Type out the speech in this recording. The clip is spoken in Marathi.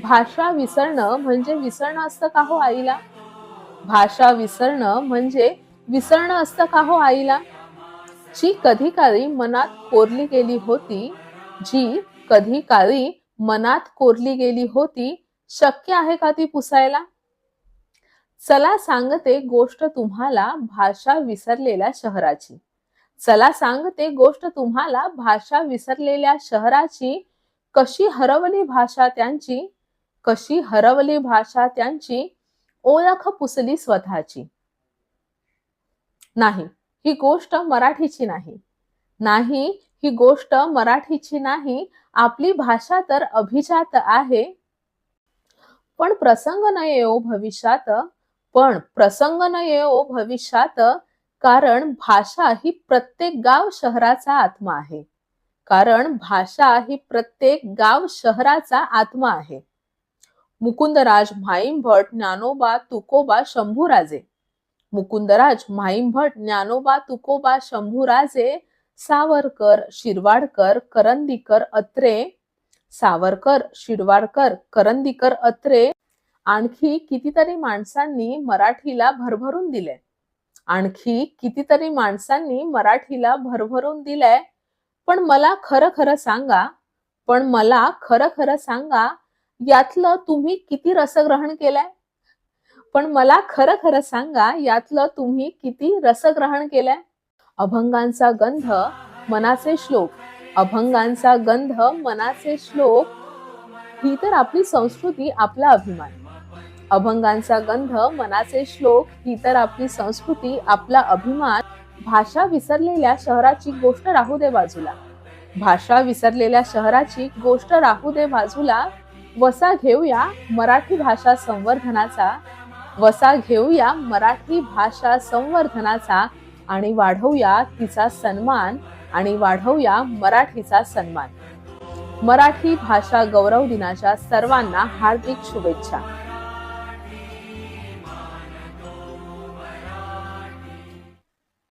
भाषा विसरणं म्हणजे विसरणं असतं का हो आईला? भाषा विसरणं म्हणजे विसरणं असतं का हो आईला? जी कधी काळी मनात कोरली गेली होती, जी कधी काळी मनात कोरली गेली होती, शक्य आहे का ती पुसायला? चला सांगते गोष्ट तुम्हाला भाषा विसरलेल्या शहराची. चला सांगते गोष्ट तुम्हाला भाषा विसरलेल्या शहराची. कशी हरवली भाषा त्यांची, कशी हरवली भाषा त्यांची, ओळख पुसली स्वतःची. नाही, ही गोष्ट मराठीची नाही. नाही, ही गोष्ट मराठीची नाही. आपली भाषा तर अभिजात आहे. पण प्रसंग न येवो भविष्यात, पण प्रसंग न येवो भविष्यात, कारण भाषा ही प्रत्येक गाव शहराचा आत्मा आहे. कारण भाषा ही प्रत्येक गाव शहराचा आत्मा आहे. मुकुंदराज म्हाईंभट ज्ञानोबा तुकोबा शंभूराजे. मुकुंदराज म्हाईंभट ज्ञानोबा तुकोबा शंभूराजे, सावरकर शिरवाडकर करंदीकर अत्रे, सावरकर शिरवाडकर करंदीकर अत्रे, आणखी कितीतरी माणसांनी मराठीला भरभरून दिले. आणखी कितीतरी माणसांनी मराठीला भरभरून दिलंय. पण मला खरं खरं सांगा, पण मला खरं खरं सांगा, यातलं तुम्ही किती रसग्रहण केलंय? पण मला खरं खरं सांगा, यातलं तुम्ही किती रसग्रहण केलंय? अभंगांचा गंध मनाचे श्लोक, अभंगांचा गंध मनाचे श्लोक, ही तर आपली संस्कृती, आपला अभिमान. अभंगांचा गंध मनाचे श्लोक, ही तर आपली संस्कृती, आपला अभिमान. भाषा विसरलेल्या शहराची गोष्ट राहू दे बाजूला. भाषा विसरलेल्या शहराची गोष्ट राहू दे बाजूला. वसा घेऊया मराठी भाषा संवर्धनाचा, वसा घेऊया मराठी भाषा संवर्धनाचा, आणि वाढवूया तिचा सन्मान, आणि वाढवूया मराठीचा सन्मान. मराठी भाषा गौरव दिनाच्या सर्वांना हार्दिक शुभेच्छा.